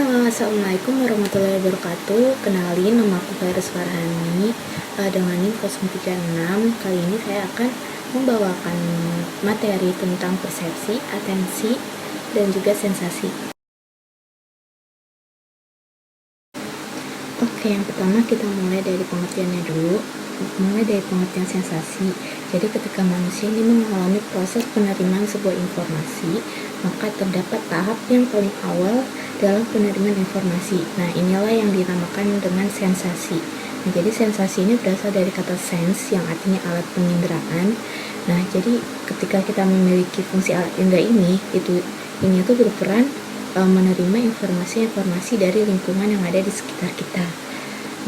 Halo, assalamualaikum warahmatullahi wabarakatuh. Kenalin, nama aku Virus Farhani dengan NIM 036. Kali ini saya akan membawakan materi tentang persepsi, atensi, dan juga sensasi. Oke, yang pertama kita mulai dari pengertiannya dulu. Mulai dari pengertian sensasi. Jadi ketika manusia ini mengalami proses penerimaan sebuah informasi, maka terdapat tahap yang paling awal dalam penerimaan informasi. Nah, inilah yang dinamakan dengan sensasi. Nah, jadi sensasi ini berasal dari kata sense yang artinya alat penginderaan. Nah, jadi ketika kita memiliki fungsi alat indera ini tuh berperan menerima informasi-informasi dari lingkungan yang ada di sekitar kita.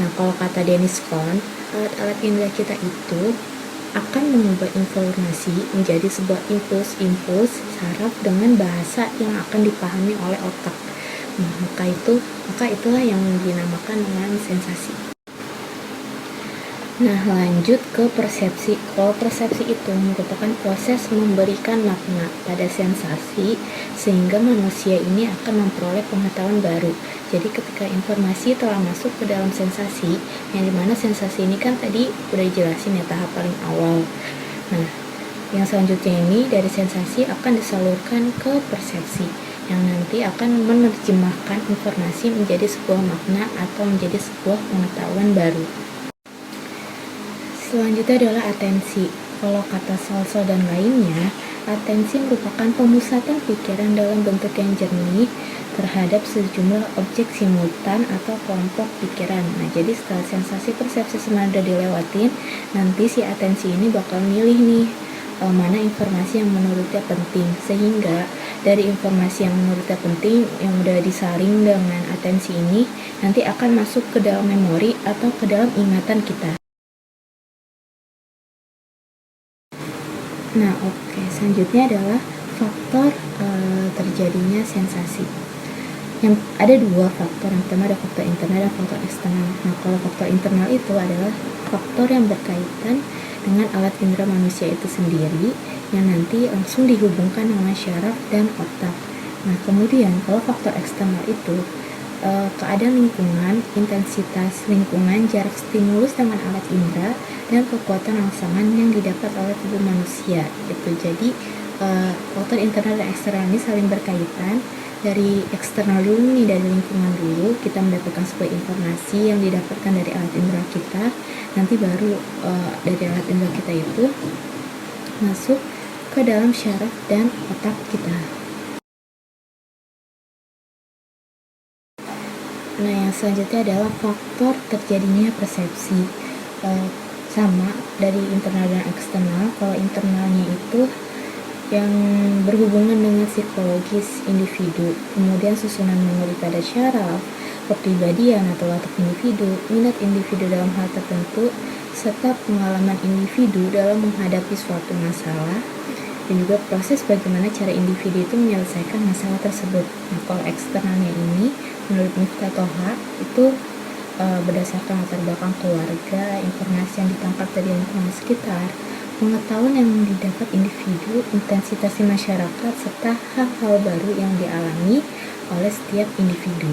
Nah, kalau kata Dennis Kohn, alat-alat indera kita itu akan mengubah informasi menjadi sebuah impuls saraf dengan bahasa yang akan dipahami oleh otak. Nah, maka itulah yang dinamakan dengan sensasi. Nah, lanjut ke persepsi. Kalau persepsi itu merupakan proses memberikan makna pada sensasi sehingga manusia ini akan memperoleh pengetahuan baru. Jadi ketika informasi telah masuk ke dalam sensasi, yang dimana sensasi ini kan tadi udah jelasin ya tahap paling awal. Nah, yang selanjutnya ini dari sensasi akan disalurkan ke persepsi yang nanti akan menerjemahkan informasi menjadi sebuah makna atau menjadi sebuah pengetahuan baru. Selanjutnya adalah atensi. Kalau kata Salso dan lainnya, atensi merupakan pemusatan pikiran dalam bentuk yang jernih terhadap sejumlah objek simultan atau kelompok pikiran. Nah, jadi setelah sensasi persepsi semua udah dilewatin, nanti si atensi ini bakal milih nih mana informasi yang menurutnya penting, sehingga dari informasi yang menurutnya penting yang udah disaring dengan atensi ini nanti akan masuk ke dalam memori atau ke dalam ingatan kita. Nah, selanjutnya adalah faktor terjadinya sensasi. Yang ada dua faktor, yang pertama ada faktor internal dan faktor eksternal. Nah, kalau faktor internal itu adalah faktor yang berkaitan dengan alat indera manusia itu sendiri yang nanti langsung dihubungkan dengan syaraf dan otak. Nah, kemudian kalau faktor eksternal itu keadaan lingkungan, intensitas lingkungan, jarak stimulus dengan alat indera, dan kekuatan rangsangan yang didapat oleh tubuh manusia. Jadi faktor internal dan eksternal ini saling berkaitan. Dari eksternal dulu nih, dari lingkungan dulu kita mendapatkan sebuah informasi yang didapatkan dari alat indera kita, nanti baru dari alat indera kita itu masuk ke dalam syaraf dan otak kita. Nah, yang selanjutnya adalah faktor terjadinya persepsi. Sama dari internal dan eksternal. Kalau internalnya itu yang berhubungan dengan psikologis individu, kemudian susunan memori pada syaraf, kepribadian atau watak individu, minat individu dalam hal tertentu, serta pengalaman individu dalam menghadapi suatu masalah, dan juga proses bagaimana cara individu itu menyelesaikan masalah tersebut. Nah, kalau eksternalnya ini, menurut Miftah Toha, itu berdasarkan latar belakang keluarga, informasi yang ditangkap dari lingkungan sekitar, pengetahuan yang didapat individu, intensitas di masyarakat, serta hal-hal baru yang dialami oleh setiap individu.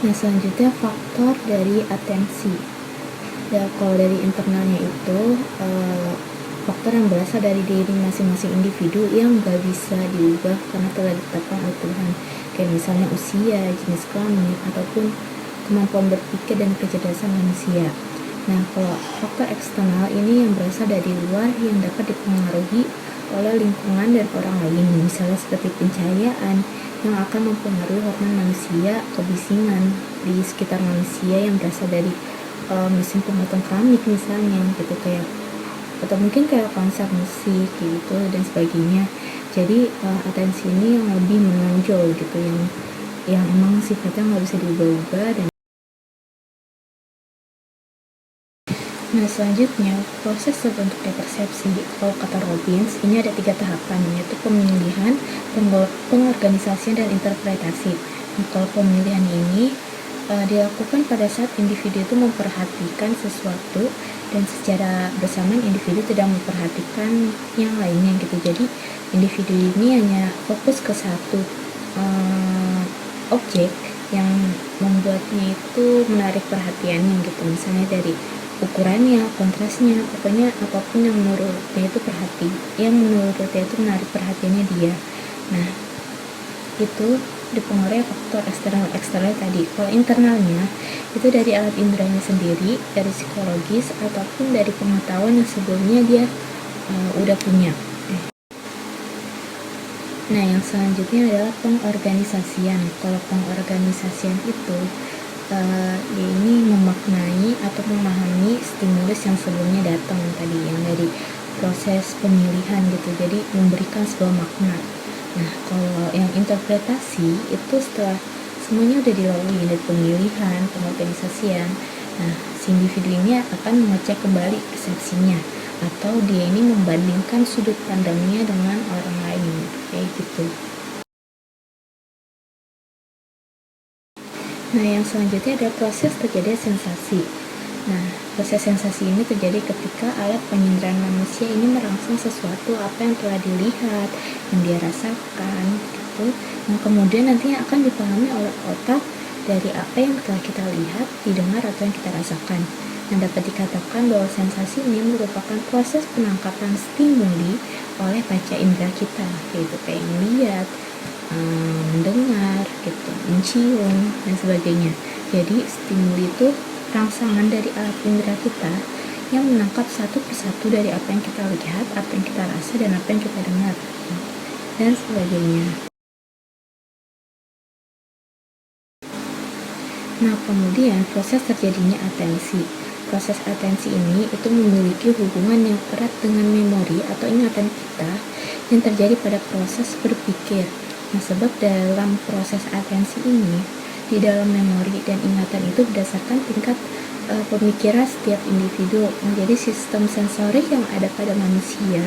Nah, selanjutnya faktor dari atensi. Ya, kalau dari internalnya itu faktor yang berasal dari diri masing-masing individu yang gak bisa diubah karena telah ditetapkan oleh Tuhan, kayak misalnya usia, jenis kelamin, ataupun kemampuan berpikir dan kecerdasan manusia. Nah, kalau faktor eksternal ini yang berasal dari luar yang dapat dipengaruhi oleh lingkungan dan orang lain, misalnya seperti pencahayaan yang akan mempengaruhi hormon manusia, kebisingan di sekitar manusia yang berasal dari mesin pemotong keramik misalnya, gitu, kayak atau mungkin kayak konser musik gitu dan sebagainya. Jadi atensi ini yang lebih menonjol gitu, yang emang sifatnya nggak bisa diubah-ubah. Dan nah, selanjutnya proses terbentuknya persepsi. Kalau kata Robbins, ini ada 3 tahapan, yaitu pemilihan, pengorganisasian, dan interpretasi. Nah, kalau pemilihan ini dilakukan pada saat individu itu memperhatikan sesuatu dan secara bersamaan individu tidak memperhatikan yang lainnya gitu. Jadi individu ini hanya fokus ke satu objek yang membuatnya itu menarik perhatiannya gitu, misalnya dari ukurannya, kontrasnya, pokoknya apapun yang menurutnya itu menarik perhatiannya dia. Nah, itu dipengaruhi faktor eksternal tadi. Kalau internalnya itu dari alat inderanya sendiri, dari psikologis ataupun dari pengetahuan yang sebelumnya dia udah punya. Nah, yang selanjutnya adalah pengorganisasian. Kalau pengorganisasian itu dia ini memaknai atau memahami stimulus yang sebelumnya datang tadi, yang dari proses pemilihan gitu, jadi memberikan sebuah makna. Nah, kalau yang interpretasi itu setelah semuanya udah dilalui dari pemilihan, pengorganisasian, nah si individu ini akan mengecek kembali persepsinya, atau dia ini membandingkan sudut pandangnya dengan orang lain, kayak gitu. Nah, yang selanjutnya adalah proses terjadi sensasi. Nah, proses sensasi ini terjadi ketika alat penginderaan manusia ini merangsang sesuatu apa yang telah dilihat, yang dia rasakan, gitu, yang kemudian nantinya akan dipahami oleh otak dari apa yang telah kita lihat, didengar, atau yang kita rasakan. Nah, dapat dikatakan bahwa sensasi ini merupakan proses penangkapan stimuli oleh panca indera kita, yaitu kayak melihat, mendengar, gitu, mencium, dan sebagainya. Jadi stimuli itu rangsangan dari alat indera kita yang menangkap satu persatu dari apa yang kita lihat, apa yang kita rasa, dan apa yang kita dengar, dan sebagainya. Nah, kemudian proses terjadinya atensi. Proses atensi ini itu memiliki hubungan yang erat dengan memori atau ingatan kita yang terjadi pada proses berpikir. Nah, sebab dalam proses atensi ini, di dalam memori dan ingatan itu berdasarkan tingkat pemikiran setiap individu. Nah, jadi sistem sensorik yang ada pada manusia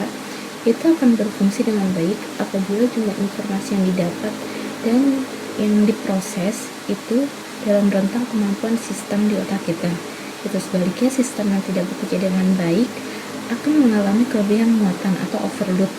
itu akan berfungsi dengan baik apabila jumlah informasi yang didapat dan yang diproses itu dalam rentang kemampuan sistem di otak kita. Itu sebaliknya, sistem yang tidak bekerja dengan baik akan mengalami kelebihan muatan atau overload.